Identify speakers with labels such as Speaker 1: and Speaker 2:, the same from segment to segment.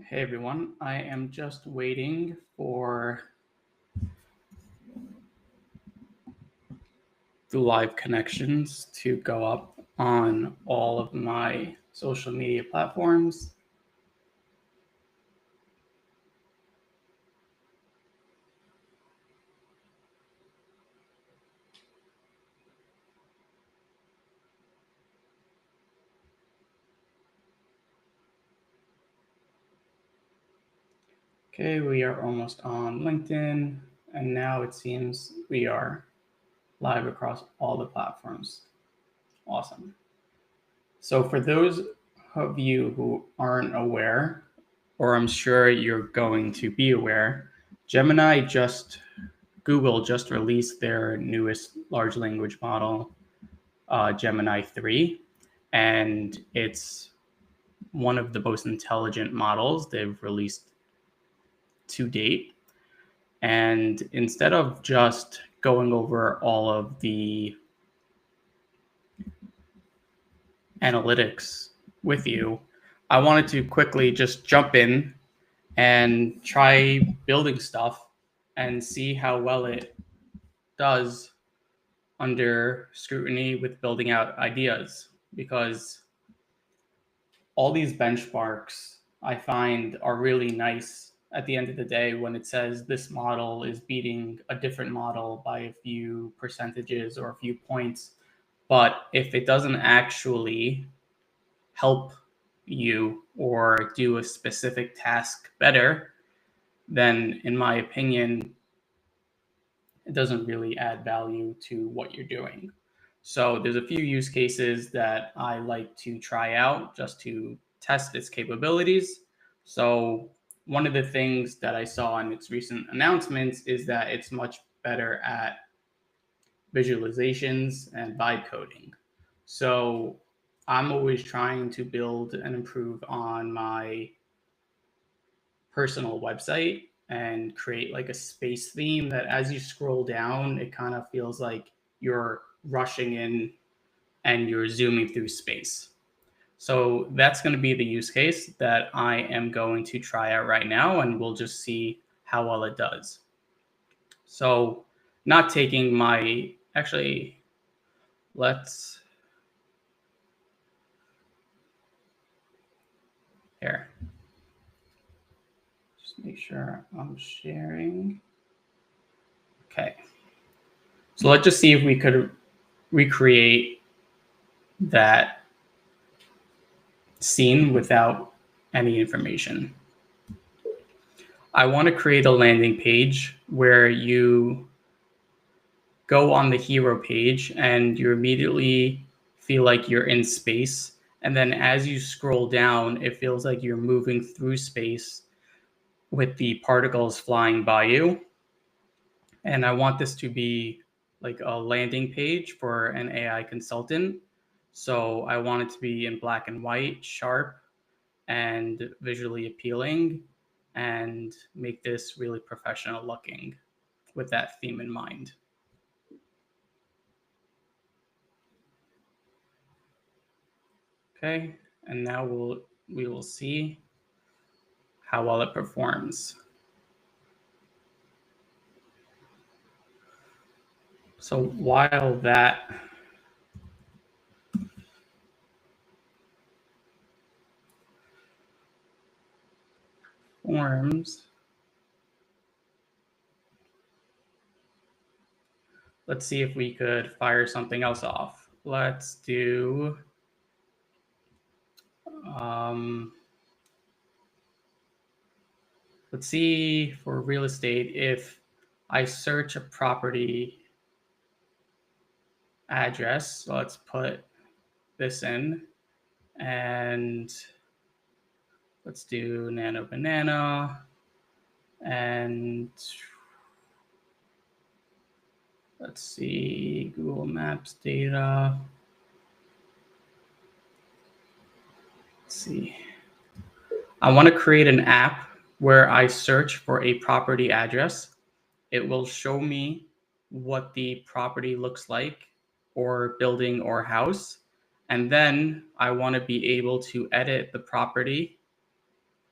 Speaker 1: Hey everyone, I am just waiting for the live connections to go up on all of my social media platforms. Okay, we are almost on LinkedIn, and now it seems we are live across all the platforms. Awesome. So for those of you who aren't aware, or I'm sure you're going to be aware, Google just released their newest large language model, Gemini 3, and it's one of the most intelligent models they've released to date. And instead of just going over all of the analytics with you, I wanted to quickly just jump in and try building stuff and see how well it does under scrutiny with building out ideas, because all these benchmarks I find are really nice at the end of the day when it says this model is beating a different model by a few percentages or a few points. But if it doesn't actually help you or do a specific task better, then in my opinion, it doesn't really add value to what you're doing. So there's a few use cases that I like to try out just to test its capabilities. So one of the things that I saw in its recent announcements is that it's much better at visualizations and vibe coding. So I'm always trying to build and improve on my personal website and create like a space theme that as you scroll down, it kind of feels like you're rushing in and you're zooming through space. So that's going to be the use case that I am going to try out right now, and we'll just see how well it does. So not taking my, actually, let's, here. Just make sure I'm sharing. Okay. So let's just see if we could recreate that scene without any information. I want to create a landing page where you go on the hero page and you immediately feel like you're in space. And then as you scroll down, it feels like you're moving through space with the particles flying by you. And I want this to be like a landing page for an AI consultant. So I want it to be in black and white, sharp, and visually appealing, and make this really professional looking with that theme in mind. Okay, and now we will see how well it performs. So while that forms, let's see if we could fire something else off. Let's do let's see for real estate, if I search a property address, so let's put this in, and let's do Nano Banana, and let's see, Google Maps data. Let's see. I want to create an app where I search for a property address. It will show me what the property looks like, or building or house. And then I want to be able to edit the property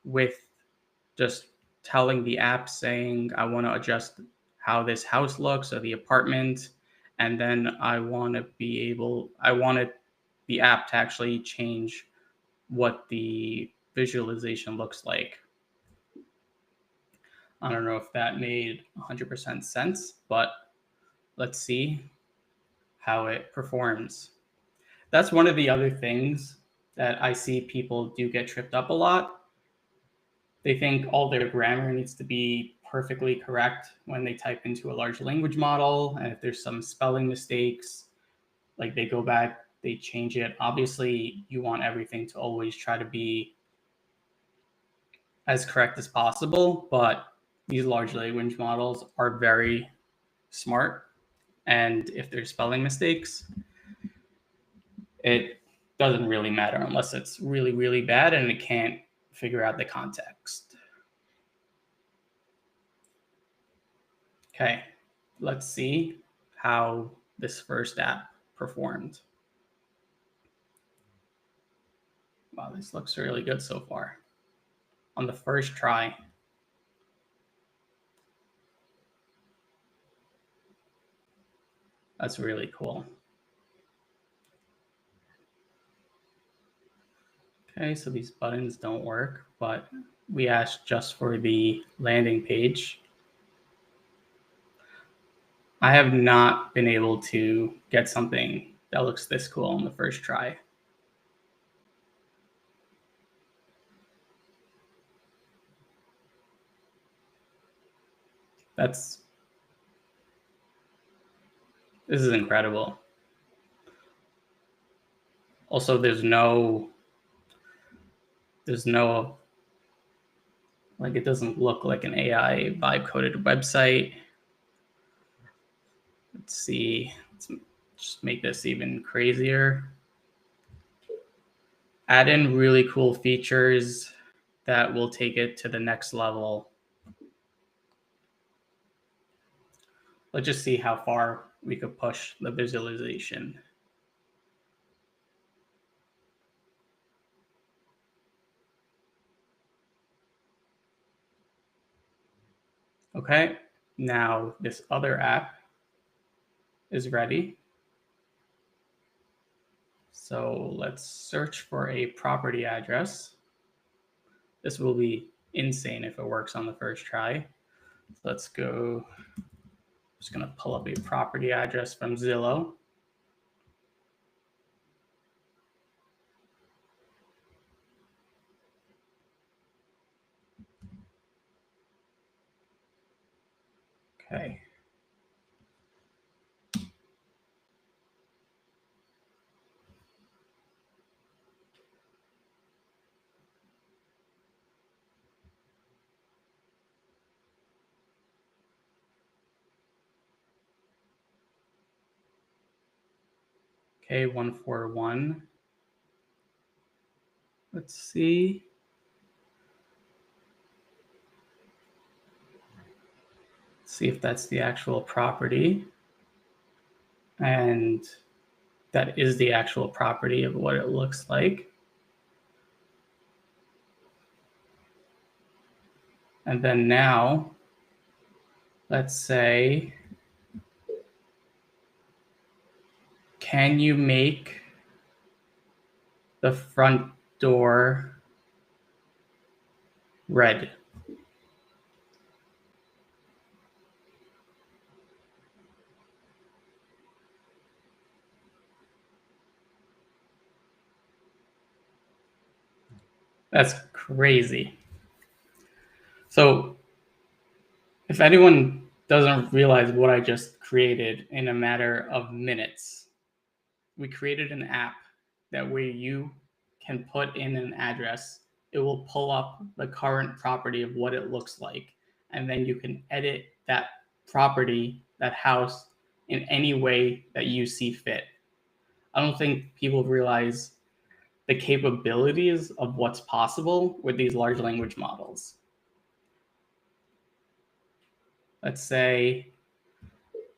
Speaker 1: with just telling the app saying, I want to adjust how this house looks or the apartment. And then I want the app to actually change what the visualization looks like. I don't know if that made 100% sense, but let's see how it performs. That's one of the other things that I see people do get tripped up a lot. They think all their grammar needs to be perfectly correct when they type into a large language model. And if there's some spelling mistakes, like they go back, they change it. Obviously, you want everything to always try to be as correct as possible, but these large language models are very smart. And if there's spelling mistakes, it doesn't really matter unless it's really, really bad and it can't figure out the context. Okay, let's see how this first app performed. Wow, this looks really good so far. On the first try. That's really cool. Okay, so these buttons don't work, but we asked just for the landing page. I have not been able to get something that looks this cool on the first try. This is incredible. Also, there's no, like, it doesn't look like an AI vibe coded website. Let's see, let's just make this even crazier. Add in really cool features that will take it to the next level. Let's just see how far we could push the visualization. Okay, now this other app is ready. So let's search for a property address. This will be insane if it works on the first try. Let's go. I'm just going to pull up a property address from Zillow. Okay. Okay, 141. Let's see. See if that's the actual property. And that is the actual property of what it looks like. And then now, let's say, can you make the front door red? That's crazy. So if anyone doesn't realize what I just created in a matter of minutes, we created an app that where you can put in an address, it will pull up the current property of what it looks like. And then you can edit that property, that house, in any way that you see fit. I don't think people realize the capabilities of what's possible with these large language models. Let's say,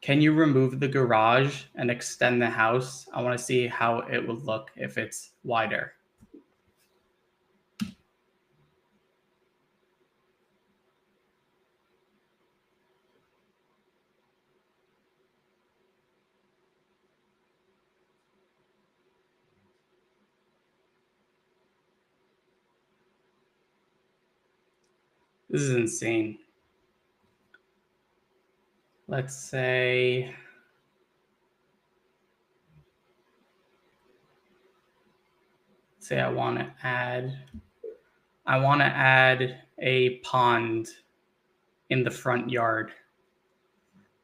Speaker 1: can you remove the garage and extend the house? I want to see how it would look if it's wider. This is insane. Let's say I want to add a pond in the front yard.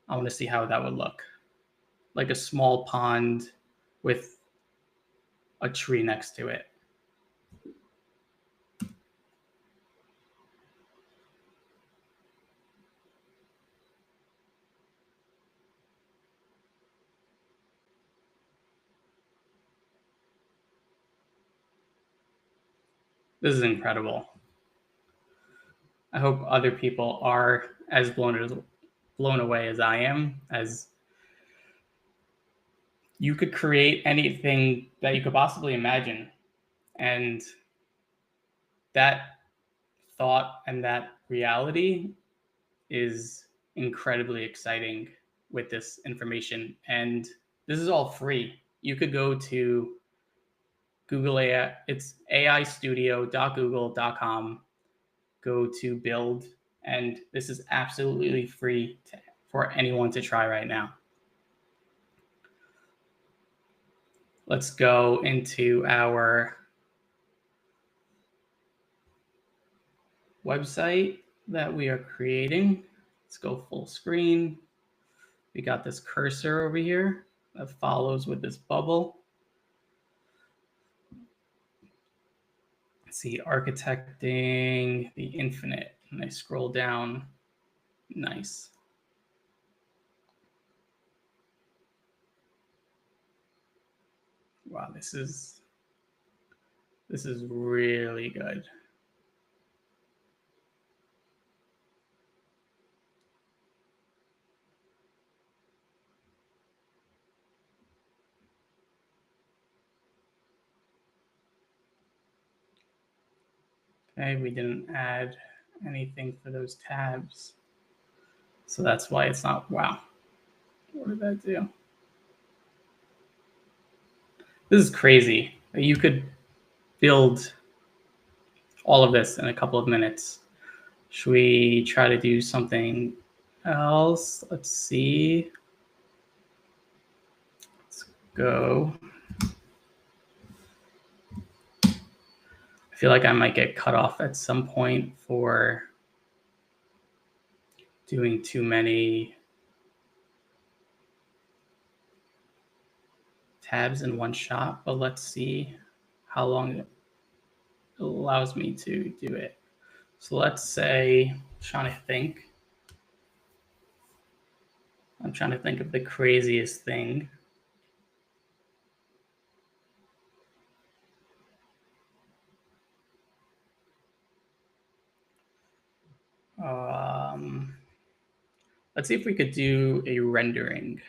Speaker 1: I want to see how that would look. Like a small pond with a tree next to it. This is incredible. I hope other people are as blown away as I am, as you could create anything that you could possibly imagine. And that thought and that reality is incredibly exciting with this information. And this is all free. You could go to Google AI, it's aistudio.google.com, go to build, and this is absolutely free for anyone to try right now. Let's go into our website that we are creating. Let's go full screen. We got this cursor over here that follows with this bubble. Let's see, architecting the infinite. And I scroll down. Nice. Wow, this is really good. Okay, we didn't add anything for those tabs. So that's why it's not, wow. What did that do? This is crazy. You could build all of this in a couple of minutes. Should we try to do something else? Let's see. Let's go. I feel like I might get cut off at some point for doing too many tabs in one shot, but let's see how long it allows me to do it. So let's say, I'm trying to think of the craziest thing. Let's see if we could do a rendering.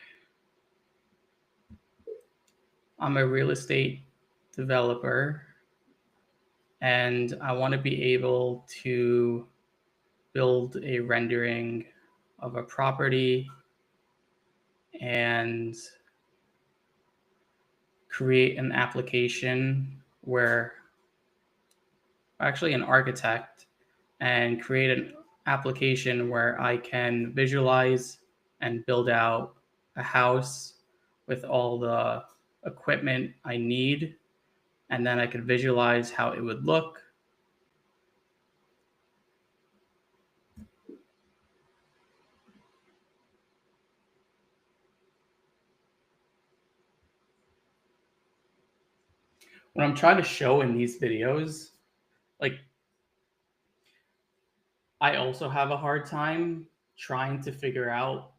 Speaker 1: I'm a real estate developer, and I want to be able to build a rendering of a property and create an application where, actually an architect, and create an application where I can visualize and build out a house with all the equipment I need, and then I could visualize how it would look. What I'm trying to show in these videos, like, I also have a hard time trying to figure out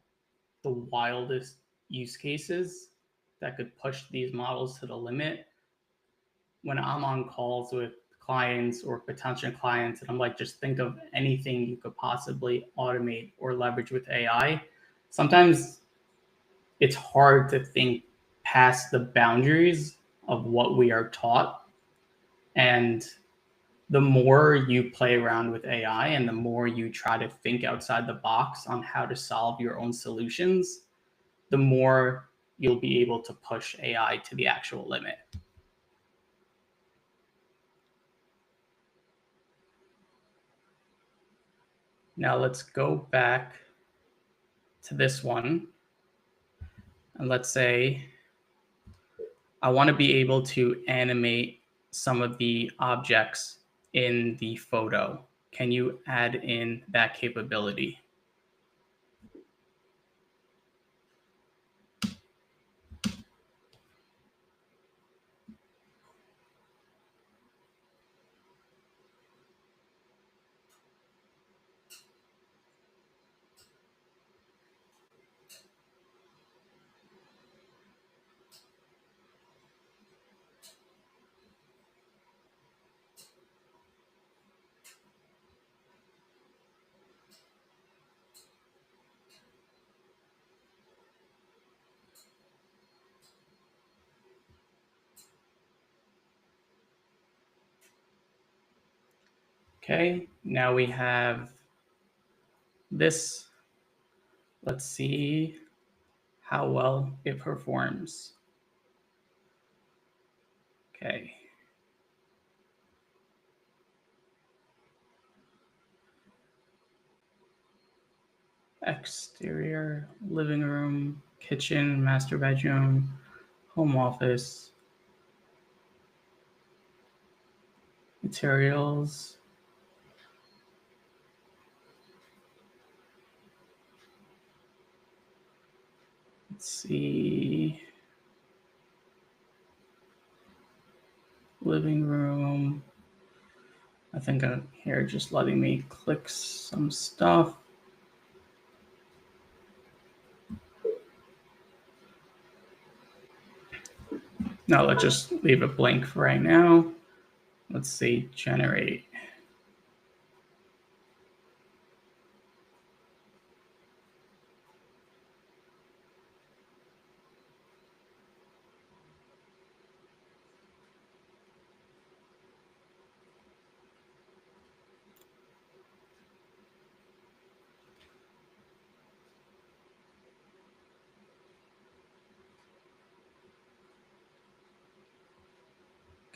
Speaker 1: the wildest use cases that could push these models to the limit when I'm on calls with clients or potential clients, and I'm like, just think of anything you could possibly automate or leverage with AI. Sometimes it's hard to think past the boundaries of what we are taught. And the more you play around with AI and the more you try to think outside the box on how to solve your own solutions, the more you'll be able to push AI to the actual limit. Now let's go back to this one. And let's say I want to be able to animate some of the objects in the photo. Can you add in that capability? Okay, now we have this. Let's see how well it performs. Okay. Exterior, living room, kitchen, master bedroom, home office, materials. Let's see. Living room. I think I'm here just letting me click some stuff. No, let's just leave it blank for right now. Let's see, generate.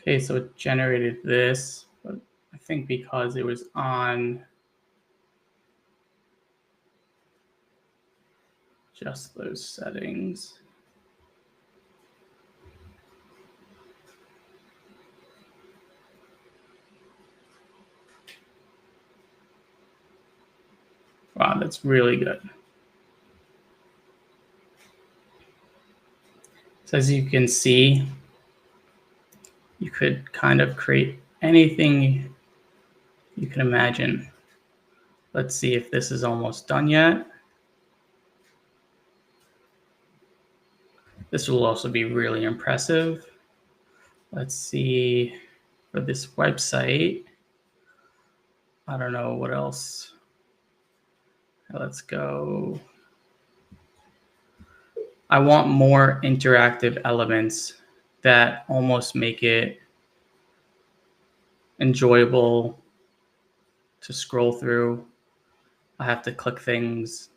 Speaker 1: Okay, so it generated this, but I think because it was on just those settings. Wow, that's really good. So as you can see, you could kind of create anything you can imagine. Let's see if this is almost done yet. This will also be really impressive. Let's see for this website. I don't know what else. Let's go. I want more interactive elements that almost make it enjoyable to scroll through. I have to click things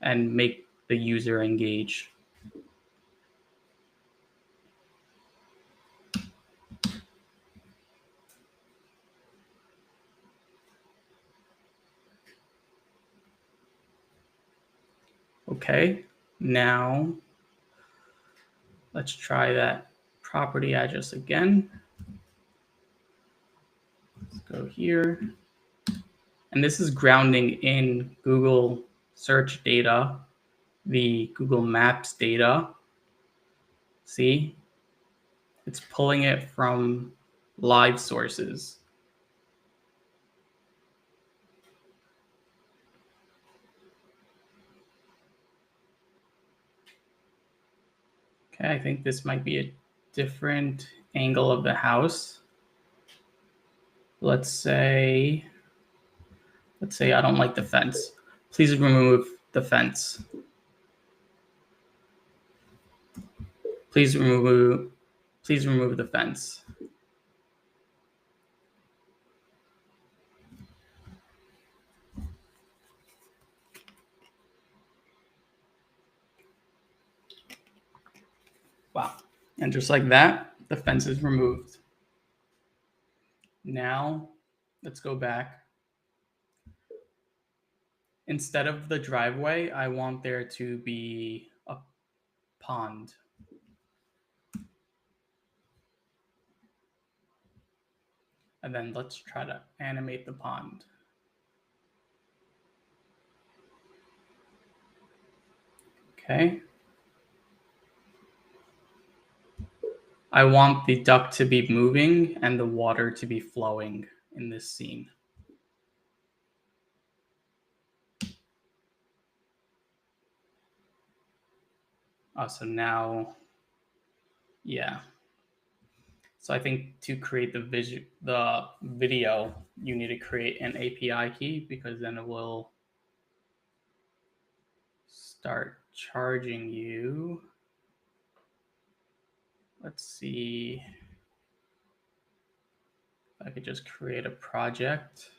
Speaker 1: and make the user engage. Okay, now let's try that property address again. Let's go here. And this is grounding in Google search data, the Google Maps data. See, it's pulling it from live sources. Okay, I think this might be a different angle of the house. Let's say I don't like the fence. Please remove the fence. Please remove the fence. Wow. And just like that, the fence is removed. Now, let's go back. Instead of the driveway, I want there to be a pond. And then let's try to animate the pond. Okay. I want the duck to be moving and the water to be flowing in this scene. So now, yeah. So I think to create the video, you need to create an API key, because then it will start charging you. Let's see if I could just create a project.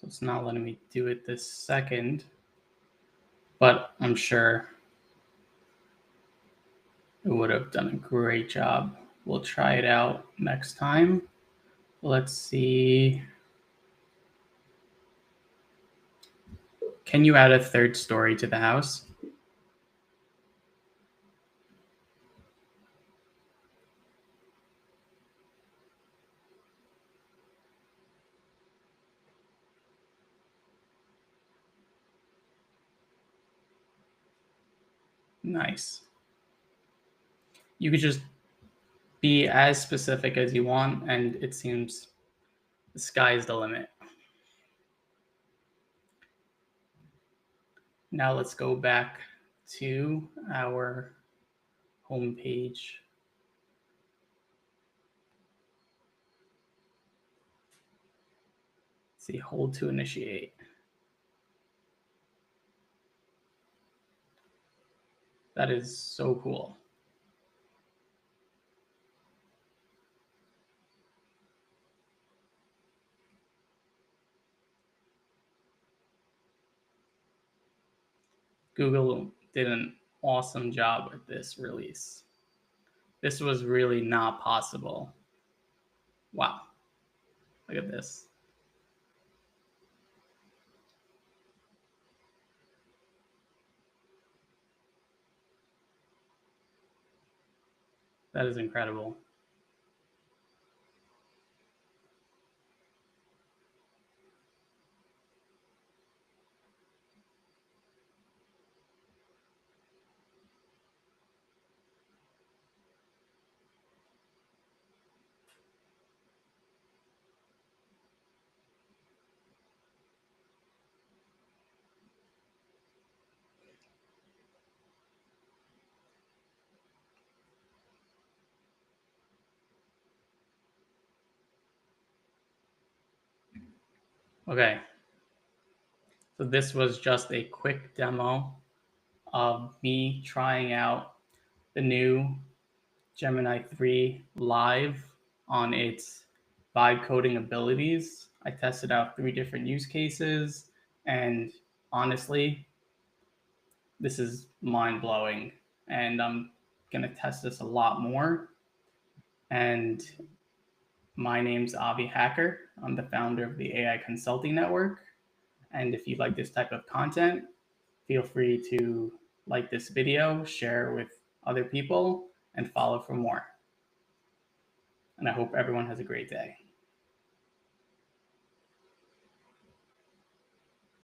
Speaker 1: So it's not letting me do it this second, but I'm sure it would have done a great job. We'll try it out next time. Let's see. Can you add a third story to the house? Nice. You could just be as specific as you want, and it seems the sky's the limit. Now let's go back to our home page. See, hold to initiate. That is so cool. Google did an awesome job with this release. This was really not possible. Wow. Look at this. That is incredible. Okay. So this was just a quick demo of me trying out the new Gemini 3 live on its vibe coding abilities. I tested out 3 different use cases, and honestly, this is mind blowing. And I'm going to test this a lot more. And my name's Avi Hacker. I'm the founder of the AI Consulting Network. And if you like this type of content, feel free to like this video, share with other people, and follow for more. And I hope everyone has a great day.